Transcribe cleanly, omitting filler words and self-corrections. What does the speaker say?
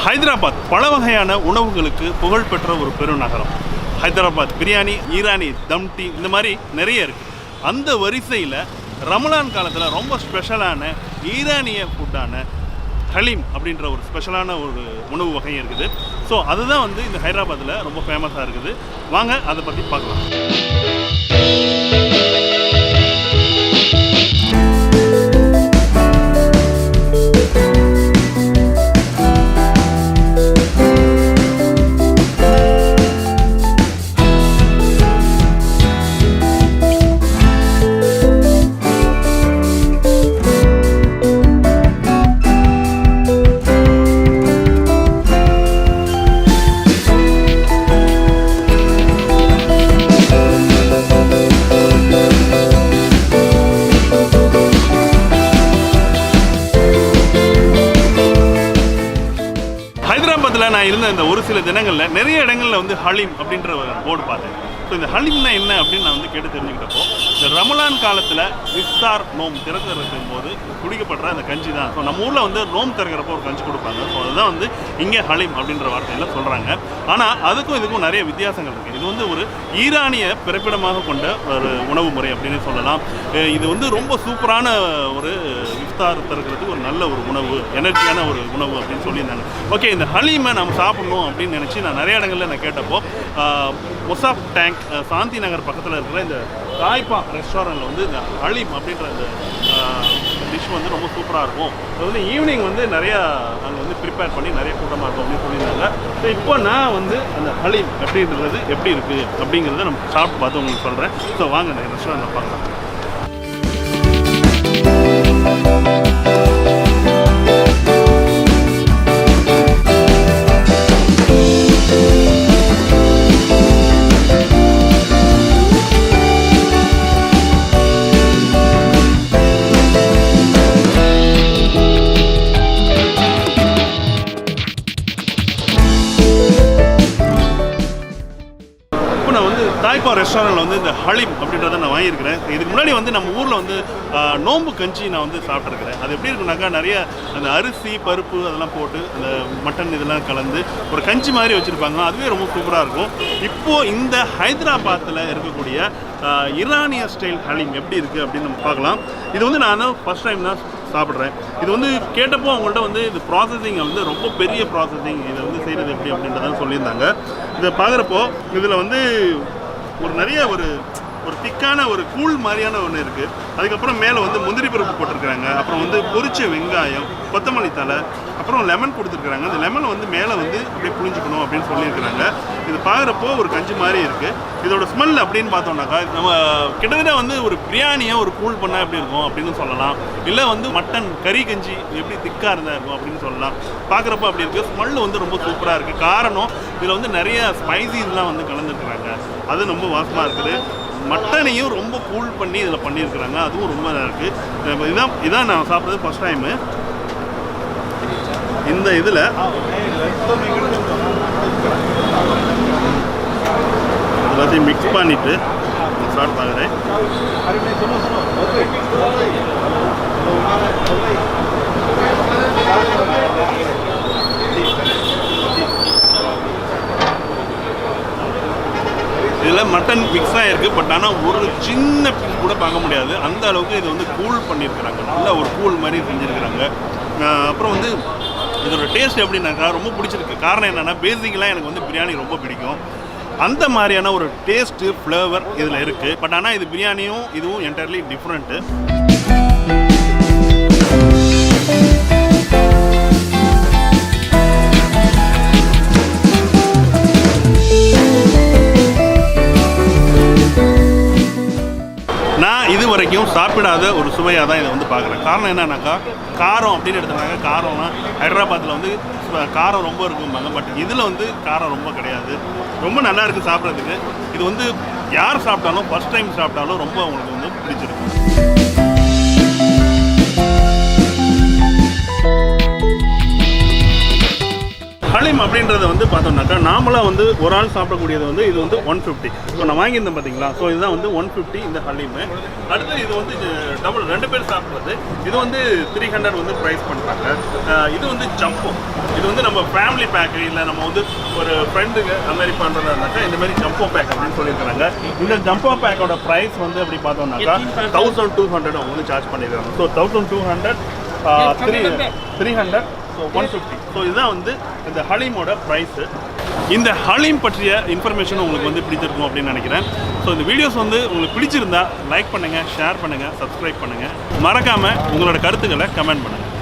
ஹைதராபாத் பல வகையான உணவுகளுக்கு புகழ்பெற்ற ஒரு பெருநகரம். ஹைதராபாத் பிரியாணி, ஈரானி தம் டீ, இந்த மாதிரி நிறைய இருக்குது. அந்த வரிசையில் ரமலான் காலத்தில் ரொம்ப ஸ்பெஷலான ஈரானிய ஃபுட்டான ஹலீம் அப்படின்ற ஒரு ஸ்பெஷலான ஒரு உணவு வகை இருக்குது. ஸோ அதுதான் வந்து இந்த ஹைதராபாத்தில் ரொம்ப ஃபேமஸாக இருக்குது. வாங்க அதை பற்றி பார்க்கலாம். ஹைதராபாத்தில் நான் இருந்த இந்த ஒரு சில தினங்களில் நிறைய இடங்களில் வந்து ஹலீம் அப்படின்ற ஒரு போர்டு பார்த்தேன். ஸோ இந்த ஹலீம்னா என்ன அப்படின்னு நான் வந்து கேட்டு தெரிஞ்சுக்கிட்டப்போ, இந்த ரமலான் காலத்தில் இஃப்தார் நோம் திறக்கிறதுக்கும் போது குடிக்கப்படுற அந்த கஞ்சி தான். ஸோ நம்ம ஊரில் வந்து நோம் திறக்கிறப்போ ஒரு கஞ்சி கொடுப்பாங்க. ஸோ அதுதான் வந்து இங்கே ஹலீம் அப்படின்ற வார்த்தையில் சொல்கிறாங்க. ஆனால் அதுக்கும் இதுக்கும் நிறைய வித்தியாசங்கள் இருக்குது. இது வந்து ஒரு ஈரானிய பிறப்பிடமாக கொண்ட ஒரு உணவு முறை அப்படின்னு சொல்லலாம். இது வந்து ரொம்ப சூப்பரான ஒரு இஃப்தார் திறக்கிறதுக்கு ஒரு நல்ல ஒரு உணவு, எனர்ஜியான ஒரு உணவு அப்படின்னு சொல்லியிருந்தாங்க. ஓகே, இந்த ஹலீமை நம்ம சாப்பிடணும் அப்படின்னு நினச்சி நான் நிறைய இடங்களில் நான் கேட்டப்போ, மொசாப் டேங்க் சாந்தி நகர் பக்கத்தில் இருக்கிற இந்த தாய்பா ரெஸ்டாரண்ட்டில் வந்து இந்த ஹலீம் அப்படின்ற இந்த டிஷ் வந்து ரொம்ப சூப்பராக இருக்கும். அது வந்து ஈவினிங் வந்து நிறையா அங்கே வந்து ப்ரிப்பேர் பண்ணி நிறைய கூட்டமாக இருக்கும் அப்படின்னு சொல்லியிருந்தாங்க. ஸோ இப்போ நான் வந்து அந்த ஹலீம் அப்படின்றது எப்படி இருக்குது அப்படிங்கிறத நம்ம சாப்பிட்டு பார்த்து உங்களுக்கு சொல்கிறேன். ஸோ வாங்க நான் ரெஸ்டாரண்ட்டில் பார்க்கலாம். தாய்பா ரெஸ்டாரண்ட்டில் வந்து இந்த ஹலீம் அப்படின்றத நான் வாங்கியிருக்கிறேன். இதுக்கு முன்னாடி வந்து நம்ம ஊரில் வந்து நோம்பு கஞ்சி நான் வந்து சாப்பிட்ருக்கிறேன். அது எப்படி இருக்குனாக்கா, நிறைய அந்த அரிசி பருப்பு அதெல்லாம் போட்டு அந்த மட்டன் இதெல்லாம் கலந்து ஒரு கஞ்சி மாதிரி வச்சுருப்பாங்க. அதுவே ரொம்ப சூப்பராக இருக்கும். இப்போது இந்த ஹைதராபாத்தில் இருக்கக்கூடிய ஈரானிய ஸ்டைல் ஹலீம் எப்படி இருக்குது அப்படின்னு நம்ம பார்க்கலாம். இது வந்து நான் ஃபஸ்ட் டைம் தான் சாப்பிட்றேன். இது வந்து கேட்டப்போ அவங்கள்ட்ட வந்து இது ப்ராசஸிங் வந்து ரொம்ப பெரிய ப்ராசஸிங், இதை வந்து செய்கிறது எப்படி அப்படின்றதான் சொல்லியிருந்தாங்க. இதை பார்க்குறப்போ இதில் வந்து ஒரு நிறைய ஒரு திக்கான ஒரு கூழ் மாதிரியான ஒன்று இருக்குது. அதுக்கப்புறம் மேலே வந்து முந்திரி பருப்பு போட்டிருக்கிறாங்க. அப்புறம் வந்து பொரிச்ச வெங்காயம், கொத்தமல்லி தலை, அப்புறம் லெமன் கொடுத்துருக்குறாங்க. அந்த லெமன் வந்து மேலே வந்து அப்படியே புளிஞ்சிக்கணும் அப்படின்னு சொல்லியிருக்கிறாங்க. இது பார்க்குறப்போ ஒரு கஞ்சி மாதிரி இருக்குது. இதோட ஸ்மெல் அப்படின்னு பார்த்தோம்னாக்கா, நம்ம கிட்டத்தட்ட வந்து ஒரு பிரியாணியை ஒரு கூழ் பண்ணால் எப்படி இருக்கும் அப்படின்னு சொல்லலாம். இல்லை வந்து மட்டன் கறி கஞ்சி எப்படி திக்காக இருந்தால் இருக்கும் அப்படின்னு சொல்லலாம். பார்க்குறப்போ அப்படி இருக்குது. ஸ்மெல் வந்து ரொம்ப சூப்பராக இருக்குது. காரணம் இதில் வந்து நிறைய ஸ்பைசிஸ்லாம் வந்து கலந்துருக்குறாங்க. அது ரொம்ப வாசமாக இருக்குது. மட்டனையும் ரொம்ப கூல் பண்ணி இதில் பண்ணியிருக்கிறாங்க. அதுவும் ரொம்ப நல்லா இருக்குது. இதான் நான் சாப்பிட்றது ஃபஸ்ட் டைமு. இந்த இதில் எல்லாத்தையும் மிக்ஸ் பண்ணிவிட்டு சாப்பிட்டு பார்க்குறேன். இதில் மட்டன் மிக்ஸ் ஆகிருக்கு. பட் ஆனால் ஒரு சின்ன பீஸ் கூட பார்க்க முடியாது. அந்த அளவுக்கு இது வந்து கூல் பண்ணியிருக்கிறாங்க. நல்ல ஒரு கூல் மாதிரி செஞ்சுருக்கிறாங்க. அப்புறம் வந்து இதோட டேஸ்ட் எப்படின்னாக்கா ரொம்ப பிடிச்சிருக்கு. காரணம் என்னென்னா, பேசிக்கலாக எனக்கு வந்து பிரியாணி ரொம்ப பிடிக்கும். அந்த மாதிரியான ஒரு டேஸ்ட்டு ஃப்ளேவர் இதில் இருக்குது. பட் ஆனால் இது பிரியாணியும் இதுவும் என்டையர்லி டிஃப்ரெண்ட்டு. நான் இது வரைக்கும் சாப்பிடாத ஒரு சுவையாக தான் இதை வந்து பார்க்குறேன். காரணம் என்னன்னாக்கா, காரம் அப்படின்னு எடுத்துனாங்க. காரம்னா ஹைதராபாத்தில் வந்து காரம் ரொம்ப இருக்கும்பாங்க. பட் இதில் வந்து காரம் ரொம்ப கிடையாது. ரொம்ப நல்லா இருக்குது சாப்பிட்றதுக்கு. இது வந்து யார் சாப்பிட்டாலும், ஃபஸ்ட் டைம் சாப்பிட்டாலும் ரொம்ப அவங்களுக்கு வந்து பிடிச்சிருக்கு. ஹலீம் அப்படின்றது வந்து பார்த்தோம்னாக்கா நாமளாக வந்து ஒரு ஆள் சாப்பிடக்கூடியது வந்து இது வந்து 150. இப்போ நான் வாங்கியிருந்தேன் பார்த்தீங்களா, ஸோ இதுதான் வந்து 150 இந்த ஹலீமு. அடுத்து இது வந்து டபுள் 2 பேர் சாப்பிட்றது, இது வந்து 300 வந்து ப்ரைஸ் பண்ணுறாங்க. இது வந்து ஜம்போ, இது வந்து நம்ம ஃபேமிலி பேக்கு இல்லை நம்ம வந்து ஒரு ஃப்ரெண்டுங்க அந்த மாதிரி பண்ணுறதா இருந்தாக்கா இந்த மாதிரி ஜம்போ பேக் அப்படின்னு சொல்லியிருக்காங்க. இந்த ஜம்போ பேக்கோட ப்ரைஸ் வந்து அப்படி பார்த்தோம்னாக்கா 1200 அவங்க வந்து சார்ஜ் பண்ணியிருக்காங்க. So 1200 300 so 150. ஸோ இதுதான் வந்து இந்த ஹலீமோட ப்ரைஸு. இந்த ஹலீம் பற்றிய இன்ஃபர்மேஷன் உங்களுக்கு வந்து பிடிச்சிருக்கும் அப்படின்னு நினைக்கிறேன். ஸோ இந்த வீடியோஸ் வந்து உங்களுக்கு பிடிச்சிருந்தா லைக் பண்ணுங்கள், ஷேர் பண்ணுங்கள், சப்ஸ்கிரைப் பண்ணுங்கள். மறக்காமல் உங்களோட கருத்துக்களை கமெண்ட் பண்ணுங்கள்.